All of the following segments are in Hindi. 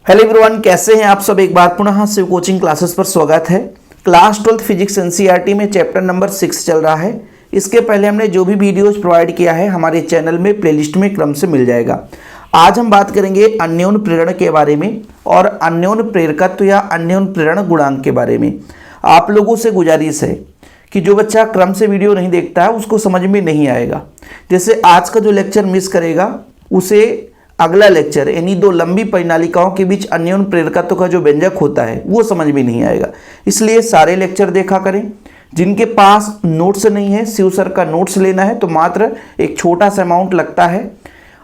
हेलो एवरीवन, कैसे हैं आप सब। एक बार पुनः शिव कोचिंग क्लासेस पर स्वागत है। क्लास 12 फिजिक्स एनसीईआरटी में चैप्टर नंबर 6 चल रहा है। इसके पहले हमने जो भी वीडियोज प्रोवाइड किया है हमारे चैनल में प्लेलिस्ट में क्रम से मिल जाएगा। आज हम बात करेंगे अन्योन प्रेरण के बारे में और अन्योन प्रेरकत्व या अन्योन प्रेरण गुणांक के बारे में। आप लोगों से गुजारिश है कि जो बच्चा क्रम से वीडियो नहीं देखता है उसको समझ में नहीं आएगा। जैसे आज का जो लेक्चर मिस करेगा उसे अगला लेक्चर यानी दो लंबी परिनालिकाओं के बीच अन्योन प्रेरकत्व का जो व्यंजक होता है वो समझ में नहीं आएगा। इसलिए सारे लेक्चर देखा करें। जिनके पास नोट्स नहीं है, शिव सर का नोट्स लेना है तो मात्र एक छोटा सा अमाउंट लगता है।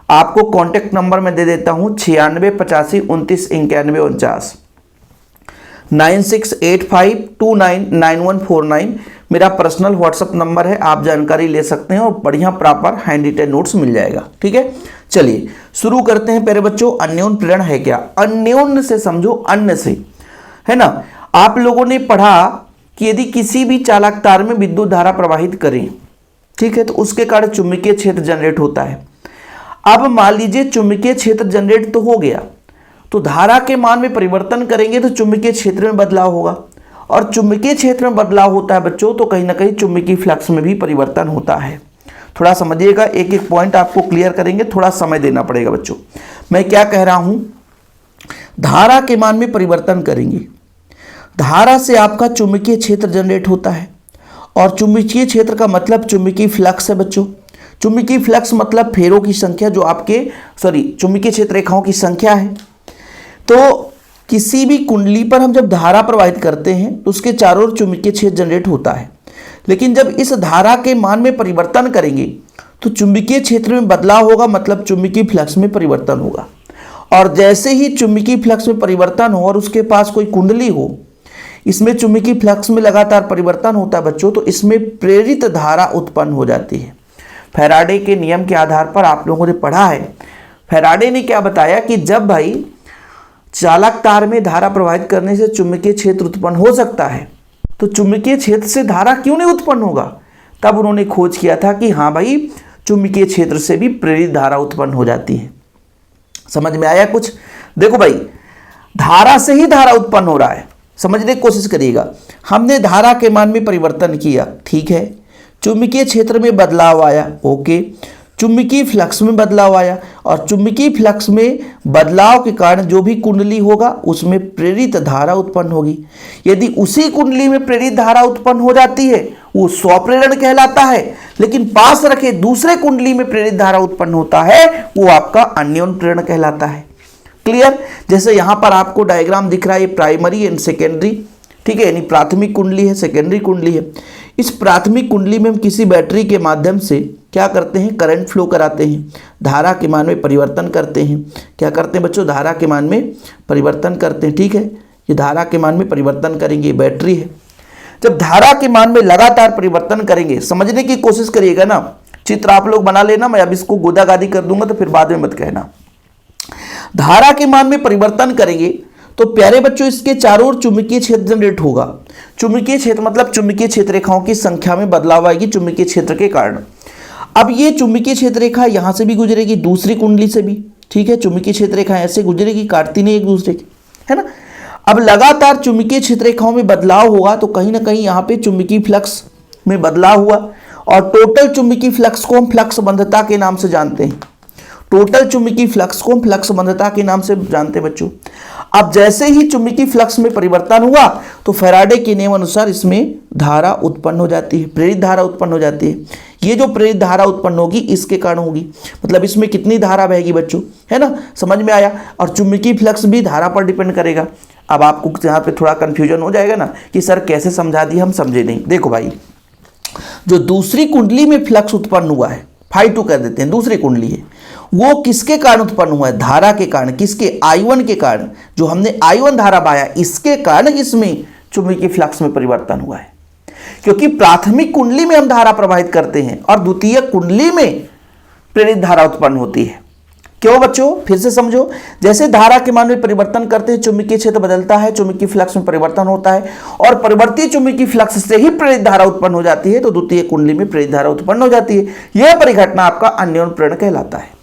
आपको कॉन्टेक्ट नंबर मैं दे देता हूँ 9685299149 9685299149 मेरा पर्सनल व्हाट्सअप नंबर है। आप जानकारी ले सकते हैं और बढ़िया प्रॉपर हैंड रिटेन नोट्स मिल जाएगा। ठीक है, चलिए शुरू करते हैं। प्यारे बच्चों, अन्योन प्रेरण है क्या? अन्योन से समझो अन्न से, है ना। आप लोगों ने पढ़ा कि यदि किसी भी चालक तार में विद्युत धारा प्रवाहित करें, ठीक है, तो उसके कारण चुंबकीय क्षेत्र जनरेट होता है। अब मान लीजिए चुंबकीय क्षेत्र जनरेट तो हो गया, तो धारा के मान में परिवर्तन करेंगे तो चुंबकीय क्षेत्र में बदलाव होगा, और चुंबकीय क्षेत्र में बदलाव होता है बच्चों तो कहीं ना कहीं चुंबकीय फ्लक्स में भी परिवर्तन होता है। थोड़ा समझिएगा, एक एक पॉइंट आपको क्लियर करेंगे, थोड़ा समय देना पड़ेगा बच्चों। मैं क्या कह रहा हूं, धारा के मान में परिवर्तन करेंगे, धारा से आपका चुंबकीय क्षेत्र जनरेट होता है, और चुंबकीय क्षेत्र का मतलब चुंबकीय फ्लक्स है बच्चों। चुंबकीय फ्लक्स मतलब फेरों की संख्या जो आपके चुंबकीय क्षेत्र रेखाओं की संख्या है। तो किसी भी कुंडली पर हम जब धारा प्रवाहित करते हैं तो उसके चारों ओर चुंबकीय क्षेत्र जनरेट होता है, लेकिन जब इस धारा के मान में परिवर्तन करेंगे तो चुंबकीय क्षेत्र में बदलाव होगा, मतलब चुंबकीय फ्लक्स में परिवर्तन होगा। और जैसे ही चुंबकीय फ्लक्स में परिवर्तन हो और उसके पास कोई कुंडली हो, इसमें चुंबकीय फ्लक्स में लगातार परिवर्तन होता है बच्चों, तो इसमें प्रेरित धारा उत्पन्न हो जाती है। फैराडे के नियम के आधार पर आप लोगों ने पढ़ा है, फैराडे ने क्या बताया कि जब भाई चालक तार में धारा प्रवाहित करने से चुंबकीय क्षेत्र उत्पन्न हो सकता है तो चुंबकीय क्षेत्र से धारा क्यों नहीं उत्पन्न होगा। तब उन्होंने खोज किया था कि हाँ भाई, चुंबकीय क्षेत्र से भी प्रेरित धारा उत्पन्न हो जाती है। समझ में आया कुछ? देखो भाई, धारा से ही धारा उत्पन्न हो रहा है, समझने की कोशिश करिएगा। हमने धारा के मान में परिवर्तन किया, ठीक है, चुंबकीय क्षेत्र में बदलाव आया, ओके, चुंबकीय फ्लक्स में बदलाव आया, और चुंबकीय फ्लक्स में बदलाव के कारण जो भी कुंडली होगा उसमें प्रेरित धारा उत्पन्न होगी। यदि उसी कुंडली में प्रेरित धारा उत्पन्न हो जाती है वो स्वप्रेरण कहलाता है, लेकिन पास रखे दूसरे कुंडली में प्रेरित धारा उत्पन्न होता है वो आपका अन्योन प्रेरण कहलाता है। क्लियर? जैसे यहां पर आपको डायग्राम दिख रहा है, प्राइमरी एंड सेकेंडरी, ठीक है, यानी प्राथमिक कुंडली है, सेकेंडरी कुंडली है। इस प्राथमिक कुंडली में हम किसी बैटरी के माध्यम से क्या करते हैं, करंट फ्लो कराते हैं, धारा के मान में परिवर्तन करते हैं। क्या करते हैं बच्चों, धारा के मान में परिवर्तन करते हैं, ठीक है। ये धारा के मान में परिवर्तन करेंगे, बैटरी है। जब धारा के मान में लगातार परिवर्तन करेंगे, समझने की कोशिश करिएगा ना, चित्र आप लोग बना लेना, मैं अब इसको गोदागादी कर दूंगा तो फिर बाद में मत कहना। धारा के मान में परिवर्तन करेंगे तो प्यारे बच्चों इसके चारों ओर चुंबकीय क्षेत्र जनरेट होगा। चुंबकीय क्षेत्र मतलब चुंबकीय क्षेत्र रेखाओं की संख्या में बदलाव आएगी चुंबकीय क्षेत्र के कारण। अब ये चुंबकीय क्षेत्र रेखा यहां से भी गुजरेगी, दूसरी कुंडली से भी, ठीक है, चुंबकीय क्षेत्र रेखा ऐसे गुजरेगी, काटती नहीं एक दूसरे की, है ना। अब लगातार चुंबकीय क्षेत्र रेखाओं में बदलाव होगा तो कहीं ना कहीं यहाँ पे चुंबकीय फ्लक्स में बदलाव हुआ, और टोटल चुंबकीय फ्लक्स को हम फ्लक्स बंधता के नाम से जानते हैं। टोटल चुंबकीय फ्लक्स को हम फ्लक्स बंधता के नाम से जानते हैं बच्चों। अब जैसे ही चुंबकीय फ्लक्स में परिवर्तन हुआ तो फैराडे के नियम अनुसार इसमें धारा उत्पन्न हो जाती है, प्रेरित धारा उत्पन्न हो जाती है। ये जो प्रेरित धारा उत्पन्न होगी इसके कारण होगी, मतलब इसमें कितनी धारा बहेगी बच्चों, है ना, समझ में आया। और चुंबकीय फ्लक्स भी धारा पर डिपेंड करेगा। अब आपको यहाँ पे थोड़ा कंफ्यूजन हो जाएगा ना कि सर कैसे समझा दिया, हम समझे नहीं। देखो भाई, जो दूसरी कुंडली में फ्लक्स उत्पन्न हुआ है, φ2 कर देते हैं, दूसरी कुंडली है, वो किसके कारण उत्पन्न हुआ है, धारा के कारण। किसके? I1 के कारण। जो हमने I1 धारा बहाया इसके कारण इसमें चुंबकीय फ्लक्स में परिवर्तन हुआ है, क्योंकि प्राथमिक कुंडली में हम धारा प्रवाहित करते हैं और द्वितीय कुंडली में प्रेरित धारा उत्पन्न होती है। क्यों बच्चों, फिर से समझो। जैसे धारा के मान में परिवर्तन करते हैं चुंबकीय क्षेत्र बदलता है, चुंबकीय फ्लक्स में परिवर्तन होता है, और परिवर्ती चुंबकीय फ्लक्स से ही प्रेरित धारा उत्पन्न हो जाती है, तो द्वितीय कुंडली में प्रेरित धारा उत्पन्न हो जाती है। यह परिघटना आपका अन्योन प्रेरण कहलाता है।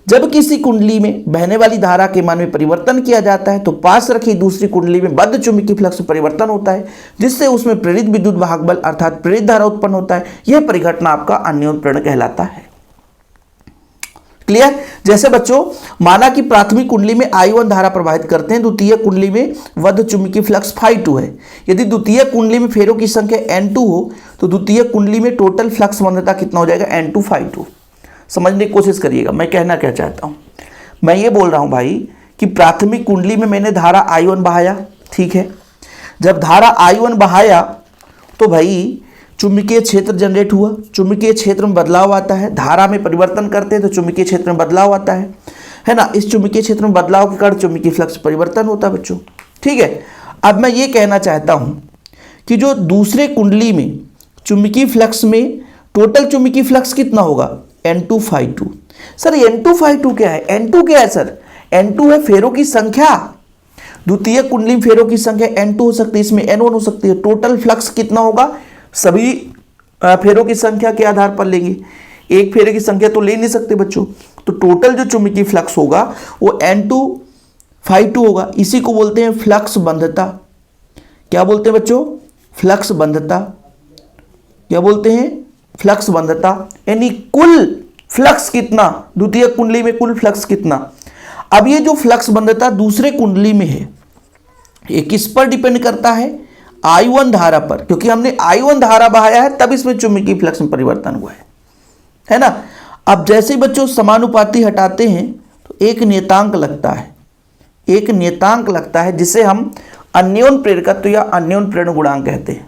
जब किसी कुंडली में बहने वाली धारा के मान में परिवर्तन किया जाता है तो पास रखी दूसरी कुंडली में बद्ध चुंबकीय फ्लक्स में परिवर्तन होता है, जिससे उसमें प्रेरित विद्युत वाहक बल अर्थात प्रेरित धारा उत्पन्न होता है। यह परिघटना आपका अन्योन्य प्रेरण कहलाता है। क्लियर? जैसे बच्चों माना कि प्राथमिक कुंडली में I1 धारा प्रवाहित करते हैं, द्वितीय कुंडली में बद्ध चुंबकीय फ्लक्स φ2 है। यदि द्वितीय कुंडली में फेरों की संख्या N2 हो तो द्वितीय कुंडली में टोटल फ्लक्स बंधता कितना हो जाएगा? N2 φ2। समझने की कोशिश करिएगा मैं कहना क्या चाहता हूं। मैं ये बोल रहा हूं भाई कि प्राथमिक कुंडली में मैंने धारा I1 बहाया, ठीक है। जब धारा I1 बहाया तो भाई चुंबकीय क्षेत्र जनरेट हुआ, चुंबकीय क्षेत्र में बदलाव आता है, धारा में परिवर्तन करते हैं तो चुंबकीय क्षेत्र में बदलाव आता है ना। इस चुंबकीय क्षेत्र में बदलाव के कारण चुंबकीय फ्लक्स परिवर्तन होता है बच्चों, ठीक है। अब मैं ये कहना चाहता हूं कि जो दूसरे कुंडली में चुंबकीय फ्लक्स में टोटल चुंबकीय फ्लक्स कितना होगा? N2 φ2। सर N2 φ2 क्या है? N2 क्या है सर? N2 है फेरों की संख्या। द्वितीय कुंडली में फेरों की संख्या N2 हो सकती है, इसमें N1 हो सकती है। टोटल फ्लक्स कितना होगा? सभी फेरों की संख्या के आधार पर लेंगे, एक फेरे की संख्या तो ले नहीं सकते बच्चों। तो टोटल जो चुंबकीय फ्लक्स होगा वो N2 φ2 होगा। इसी को बोलते हैं फ्लक्स बंधता। क्या बोलते हैं बच्चों? फ्लक्स बंधता। क्या बोलते हैं? फ्लक्स बंधता। यानी कुल फ्लक्स कितना द्वितीय कुंडली में, कुल फ्लक्स कितना। अब ये जो फ्लक्स बंधता दूसरे कुंडली में है, ये किस पर डिपेंड करता है? I1 धारा पर, क्योंकि हमने I1 धारा बहाया है तब इसमें चुंबकीय फ्लक्स में परिवर्तन हुआ है ना। अब जैसे ही बच्चों समानुपाती हटाते हैं तो एक नियतांक लगता है, एक नियतांक लगता है जिसे हम अन्योन्य प्रेरकत्व या अन्योन्य प्रेरण गुणांक कहते हैं,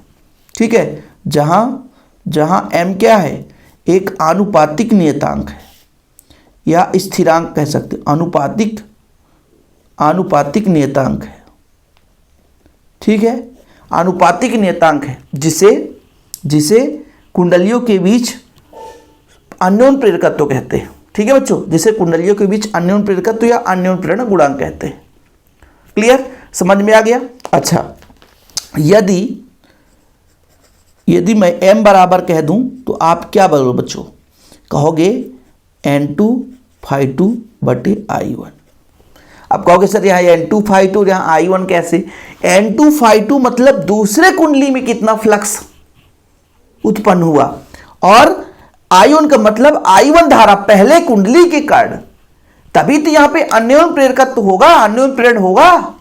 ठीक है। जहां m क्या है? एक आनुपातिक नियतांक है या स्थिरांक कह सकते हैं, आनुपातिक नियतांक है, ठीक है। आनुपातिक नियतांक है जिसे कुंडलियों के बीच अन्योन्य प्रेरकत्व कहते हैं, ठीक है बच्चों। जिसे कुंडलियों के बीच अन्योन्य प्रेरकत्व या अन्योन्य प्रेरण गुणांक कहते हैं। क्लियर? समझ में आ गया? अच्छा, यदि मैं m बराबर कह दूं तो आप क्या बोलोगे बच्चों? कहोगे N2 φ2 बटे I1। अब कहोगे सर यहाँ N2 φ2 यहाँ I1 कैसे? N2 φ2 मतलब दूसरे कुंडली में कितना फ्लक्स उत्पन्न हुआ, और I1 का मतलब I1 धारा पहले कुंडली के कारण, तभी तो यहाँ पे अन्योन्य प्रेरकत्व होगा, अन्योन्य प्रेरण होगा।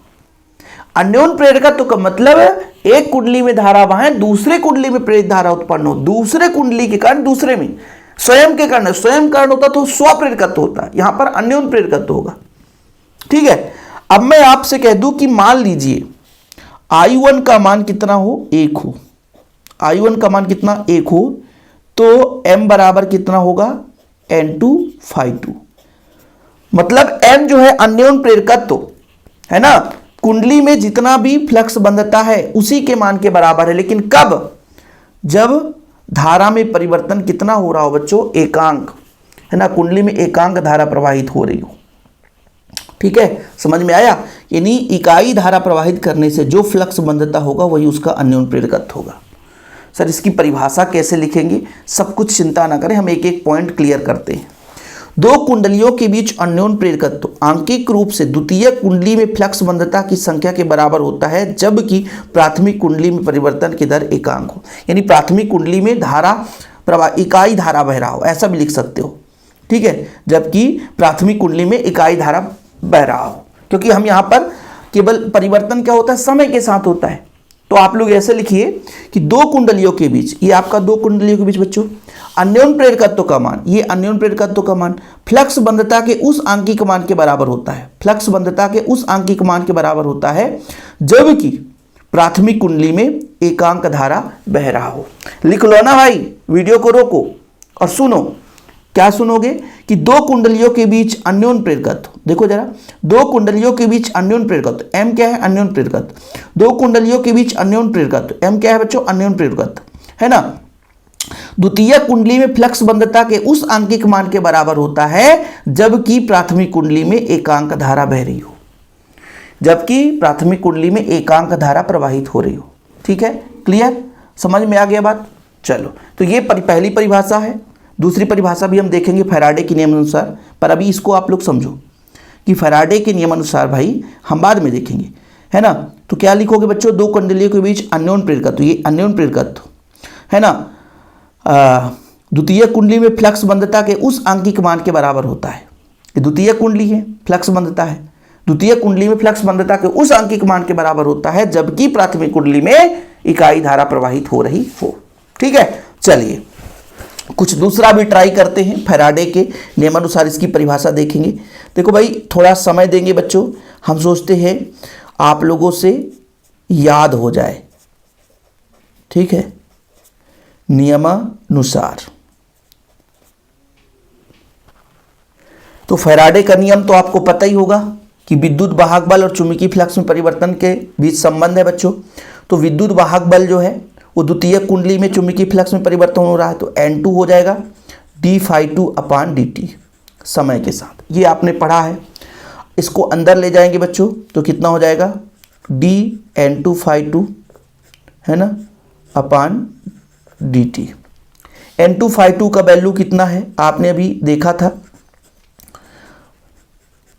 अन्योन्य प्रेरकत्व का मतलब एक कुंडली में धारा बहाएं, दूसरे कुंडली में प्रेरित धारा उत्पन्न हो, दूसरे कुंडली के कारण दूसरे में, स्वयं के कारण, स्वयं कारण होता तो स्वप्रेरकत्व होता, यहां पर अन्योन्य प्रेरकत्व होगा, ठीक है। अब मैं आपसे कह दूं कि मान लीजिए I1 का मान कितना हो? 1 हो। I1 का मान कितना? 1 हो, तो m बराबर कितना होगा? N2 φ2। मतलब m जो है अन्योन्य प्रेरकत्व है ना, कुंडली में जितना भी फ्लक्स बंधता है उसी के मान के बराबर है। लेकिन कब? जब धारा में परिवर्तन कितना हो रहा हो बच्चों? एकांक, है ना, कुंडली में एकांक धारा प्रवाहित हो रही हो, ठीक है। समझ में आया? यानी इकाई धारा प्रवाहित करने से जो फ्लक्स बंधता होगा वही उसका अन्योन्य प्रेरकत्व होगा। सर इसकी परिभाषा कैसे लिखेंगे? सब कुछ चिंता ना करें, हम एक एक पॉइंट क्लियर करते हैं। दो कुंडलियों के बीच अन्योन्य प्रेरकत्व आंकिक रूप से द्वितीय कुंडली में फ्लक्स बंधता की संख्या के बराबर होता है, जबकि प्राथमिक कुंडली में परिवर्तन की दर एकांक हो। यानी प्राथमिक कुंडली में धारा प्रवाह, इकाई धारा बह रहा हो, ऐसा भी लिख सकते हो, ठीक है, जबकि प्राथमिक कुंडली में इकाई धारा बह रहा हो। क्योंकि हम यहाँ पर केवल परिवर्तन क्या होता है? समय के साथ होता है। तो आप लोग ऐसे लिखिए कि दो कुंडलियों के बीच, ये आपका दो कुंडलियों के बीच बच्चों अन्योन्य प्रेरकत्व का मान, ये अन्योन्य प्रेरकत्व का मान फ्लक्स बंधता के उस आंकिक मान के बराबर होता है, फ्लक्स बंधता के उस आंकिक मान के बराबर होता है जबकि प्राथमिक कुंडली में एकांक धारा बह रहा हो। लिख लो ना भाई, वीडियो को रोको और सुनो। क्या सुनोगे? कि दो कुंडलियों के बीच अन्योन्य प्रेरकत्व, देखो जरा, दो कुंडलियों के बीच अन्योन्य प्रेरकत्व, m क्या है? अन्योन्य प्रेरकत्व। दो कुंडलियों के बीच अन्योन्य प्रेरकत्व, m क्या है बच्चों? अन्योन्य प्रेरकत्व, है ना। द्वितीय कुंडली में फ्लक्स बंधता के उस आंकिक मान के बराबर होता है जबकि प्राथमिक कुंडली में एकांक धारा बह रही हो, जबकि प्राथमिक कुंडली में एकांक धारा प्रवाहित हो रही हो, ठीक है। क्लियर? समझ में आ गया बात? चलो, तो ये पहली परिभाषा है। दूसरी परिभाषा भी हम देखेंगे फैराडे के नियम अनुसार, पर अभी इसको आप लोग समझो कि फैराडे के नियम अनुसार भाई हम बाद में देखेंगे, है ना। तो क्या लिखोगे बच्चों, दो कुंडलियों के बीच अन्योन्य प्रेरकत्व, ये अन्योन्य प्रेरकत्व है ना, द्वितीय कुंडली में फ्लक्स बंधता के उस आंकिक मान के बराबर होता है। ये द्वितीय कुंडली है, फ्लक्स बंधता है, द्वितीय कुंडली में फ्लक्स बंधता के उस आंकिक मान के बराबर होता है जबकि प्राथमिक कुंडली में इकाई धारा प्रवाहित हो रही हो। ठीक है, चलिए कुछ दूसरा भी ट्राई करते हैं, फैराडे के नियमानुसार इसकी परिभाषा देखेंगे। देखो भाई थोड़ा समय देंगे बच्चों, हम सोचते हैं आप लोगों से याद हो जाए। ठीक है, नियमानुसार तो फैराडे का नियम तो आपको पता ही होगा कि विद्युत वाहक बल और चुंबकीय फ्लक्स में परिवर्तन के बीच संबंध है बच्चों। तो विद्युत वाहक बल जो है वो द्वितीय कुंडली में चुंबकीय फ्लक्स में परिवर्तन हो रहा है, तो N2 हो जाएगा d∅2/dt समय के साथ, ये आपने पढ़ा है। इसको अंदर ले जाएंगे बच्चों तो कितना हो जाएगा dN2∅2 है ना अपान dt। N2∅2 का वैल्यू कितना है आपने अभी देखा था,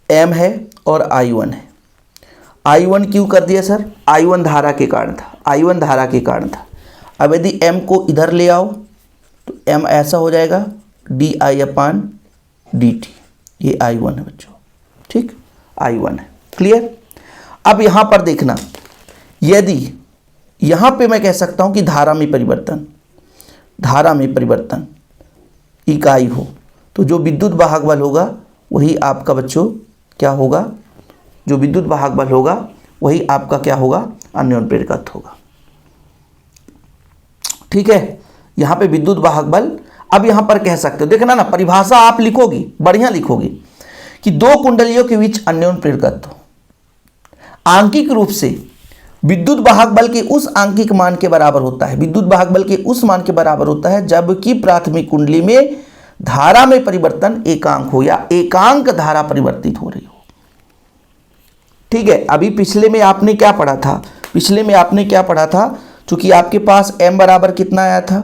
m है और I1 है। I1 क्यों कर दिया सर, I1 धारा के कारण था, I1 धारा के कारण था। अब यदि m को इधर ले आओ तो m ऐसा हो जाएगा di/dt, ये I1 है बच्चों। ठीक, I1 है, क्लियर। अब यहाँ पर देखना, यदि यहाँ पे मैं कह सकता हूँ कि धारा में परिवर्तन इकाई हो तो जो विद्युत वाहक बल होगा वही आपका बच्चों क्या होगा, जो विद्युत वाहक बल होगा वही आपका क्या होगा, अन्योन्य प्रेरकत्व होगा। ठीक है, यहाँ पे विद्युत वाहक बल। अब यहाँ पर कह सकते हो, देखना ना परिभाषा आप लिखोगी, बढ़िया लिखोगी कि दो कुंडलियों के बीच अन्योन्य प्रेरकत्व आंकिक रूप से विद्युत वाहक बल के उस आंकिक मान के बराबर होता है, विद्युत वाहक बल के उस मान के बराबर होता है जबकि प्राथमिक कुंडली में धारा में परिवर्तन एकांक हो या एकांक धारा परिवर्तित हो रही हो। ठीक है, अभी पिछले में आपने क्या पढ़ा था, चूंकि आपके पास m बराबर कितना आया था,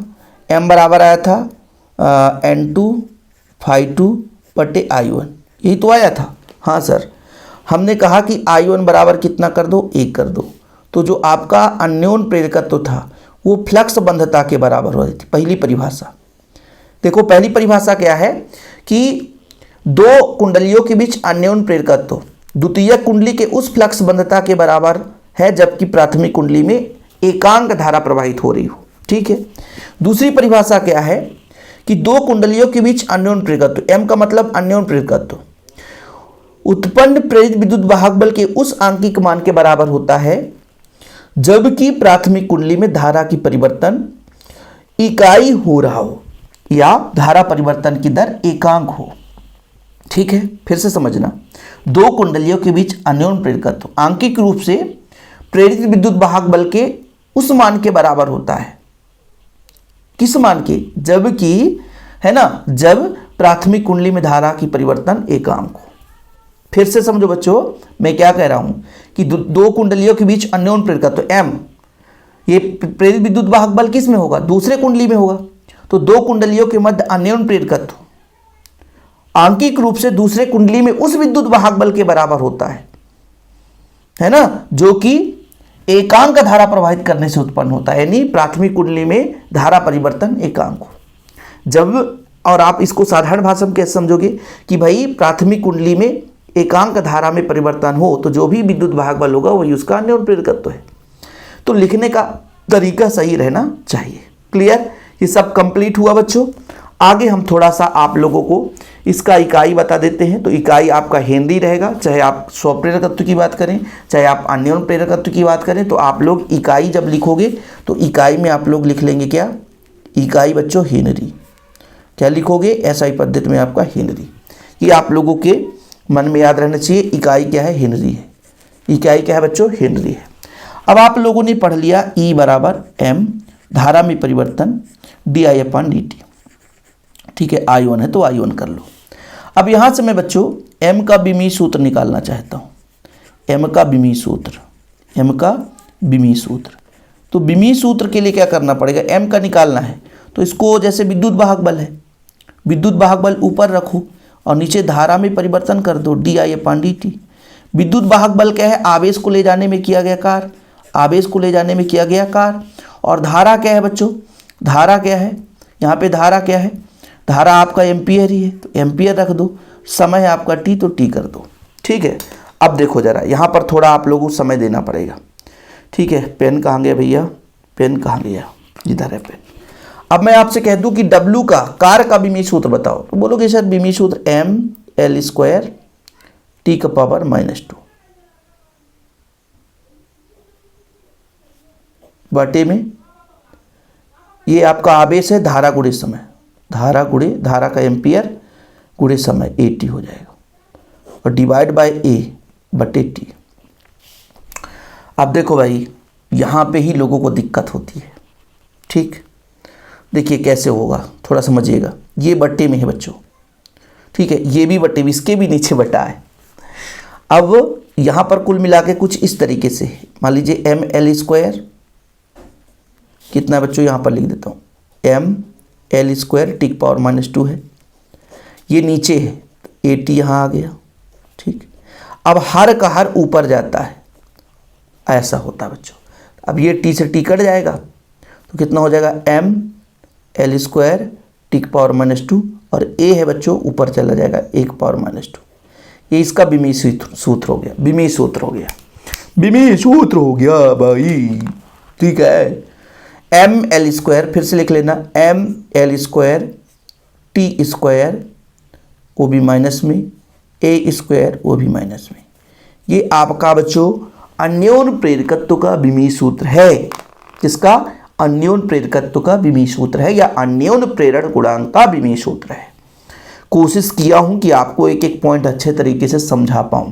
m बराबर आया था N2∅2/I1, यही तो आया था। हाँ सर, हमने कहा कि I1 बराबर कितना कर दो, 1 कर दो, तो जो आपका अन्योन्य प्रेरकत्व था वो फ्लक्स बंधता के बराबर हो रही थी। पहली परिभाषा देखो, पहली परिभाषा क्या है कि दो कुंडलियों के बीच अन्योन्य प्रेरकत्व द्वितीय कुंडली के उस फ्लक्स बंधता के बराबर है जबकि प्राथमिक कुंडली में एकांक धारा प्रवाहित हो रही हो। ठीक है, दूसरी परिभाषा क्या है कि दो कुंडलियों के बीच अन्योन्य प्रेरकत्व, m का मतलब अन्योन्य प्रेरकत्व, उत्पन्न प्रेरित विद्युत वाहक बल के उस आंकिक मान के बराबर होता है जबकि प्राथमिक कुंडली में धारा की परिवर्तन इकाई हो रहा हो या धारा परिवर्तन की दर एकांक हो। ठीक है, फिर से समझना, दो कुंडलियों के बीच अन्योन्य प्रेरकत्व आंकिक रूप से प्रेरित विद्युत वाहक बल के उस मान के बराबर होता है, किस मान के, जबकि है ना, जब प्राथमिक कुंडली में धारा की परिवर्तन एकांक हो। फिर से समझो बच्चों, मैं क्या कह रहा हूं कि दो कुंडलियों के बीच अन्योन्य प्रेरकत्व m, ये प्रेरित विद्युत वाहक बल किस में होगा, दूसरे कुंडली में होगा। तो दो कुंडलियों के मध्य अन्योन्य प्रेरकत्व आंकिक रूप से दूसरे कुंडली में उस विद्युत वाहक बल के बराबर होता है ना, जो कि एकांक धारा प्रवाहित करने से उत्पन्न होता है, यानी प्राथमिक कुंडली में धारा परिवर्तन एकांक हो। जब, और आप इसको साधारण भाषा में कैसे समझोगे कि भाई प्राथमिक कुंडली में एकांक धारा में परिवर्तन हो तो जो भी विद्युत वाहक बल होगा वही उसका अन्योन्य प्रेरकत्व है। तो लिखने का तरीका सही रहना चाहिए। क्लियर, ये सब कंप्लीट हुआ बच्चों। आगे हम थोड़ा सा आप लोगों को इसका इकाई बता देते हैं। तो इकाई आपका हेनरी रहेगा, चाहे आप स्वप्रेरकत्व की बात करें चाहे आप अन्योन्य प्रेरकत्व की बात करें। तो आप लोग इकाई जब लिखोगे तो इकाई में आप लोग लिख लेंगे क्या, इकाई बच्चों हेनरी। क्या लिखोगे, एसआई पद्धति में आपका हेनरी। ये आप लोगों के मन में याद रहना चाहिए, इकाई क्या है, हेनरी है। इकाई क्या है बच्चों, हेनरी है। अब आप लोगों ने पढ़ लिया E बराबर m, धारा में परिवर्तन di/dt। ठीक है, I1 है तो I1 कर लो। अब यहाँ से मैं बच्चों m का विमीय सूत्र निकालना चाहता हूँ, m का विमीय सूत्र। तो विमीय सूत्र के लिए क्या करना पड़ेगा, m का निकालना है तो इसको, जैसे विद्युत वाहक बल है विद्युत वाहक बल ऊपर रखो और नीचे धारा में परिवर्तन कर दो, di/dt। विद्युत वाहक बल क्या है? आवेश को ले जाने में किया गया कार्य, आवेश को ले जाने में किया गया कार्य। और धारा क्या है बच्चों? धारा क्या है? यहाँ पे धारा क्या है? धारा आपका एम्पियर ही है, तो एम्पियर रख दो। समय है आपका t, तो t कर दो। ठीक है, अब देखो जरा, यहाँ पर थोड़ा आप लोगों को समय देना पड़ेगा। ठीक है, पेन कहाँ गया भैया? पेन कहाँ गया? इधर है पेन। अब मैं आपसे कह दूं कि W का कार्य का विमीय सूत्र बताओ, तो बोलोगे सर विमीय सूत्र mL² T⁻², बटे में ये आपका आवेश है, धारा गुणे समय, धारा गुणे धारा का एम्पियर गुणे समय AT हो जाएगा, और डिवाइड बाय A बटे T। अब देखो भाई, यहाँ पे ही लोगों को दिक्कत होती है। ठीक, देखिए कैसे होगा, थोड़ा समझिएगा। ये बट्टे में है बच्चों, ठीक है, ये भी बट्टे में, इसके भी नीचे बटा है। अब यहाँ पर कुल मिला के कुछ इस तरीके से, मान लीजिए mL², कितना बच्चों यहाँ पर लिख देता हूँ, mL² T⁻² है, ये नीचे है, AT यहाँ आ गया। ठीक, अब हर का हर ऊपर जाता है, ऐसा होता है बच्चों। अब ये T से T कट जाएगा, तो कितना हो जाएगा mL² T⁻², और A है बच्चों ऊपर चला जाएगा 1⁻²। ये इसका विमीय सूत्र हो गया, विमीय सूत्र हो गया, विमीय सूत्र हो गया भाई। ठीक है, mL², फिर से लिख लेना, mL² T², वो भी माइनस में, A², वो भी माइनस में। ये आपका बच्चों अन्योन प्रेरकत्व का विमीय सूत्र है। किसका? अन्योन प्रेरकत्व का विमीय सूत्र है, या अन्योन प्रेरण गुणांक का विमीय सूत्र है। कोशिश किया हूं कि आपको एक एक पॉइंट अच्छे तरीके से समझा पाऊं।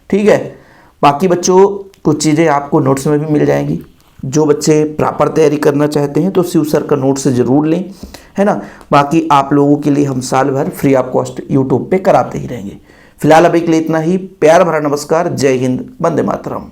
ठीक है, बाकी बच्चों कुछ चीज़ें आपको नोट्स में भी मिल जाएंगी। जो बच्चे प्रॉपर तैयारी करना चाहते हैं तो शिव सर का नोट से ज़रूर लें, है ना। बाकी आप लोगों के लिए हम साल भर फ्री ऑफ कॉस्ट यूट्यूब पे कराते ही रहेंगे। फिलहाल अभी के लिए इतना ही। प्यार भरा नमस्कार, जय हिंद, वंदे मातरम।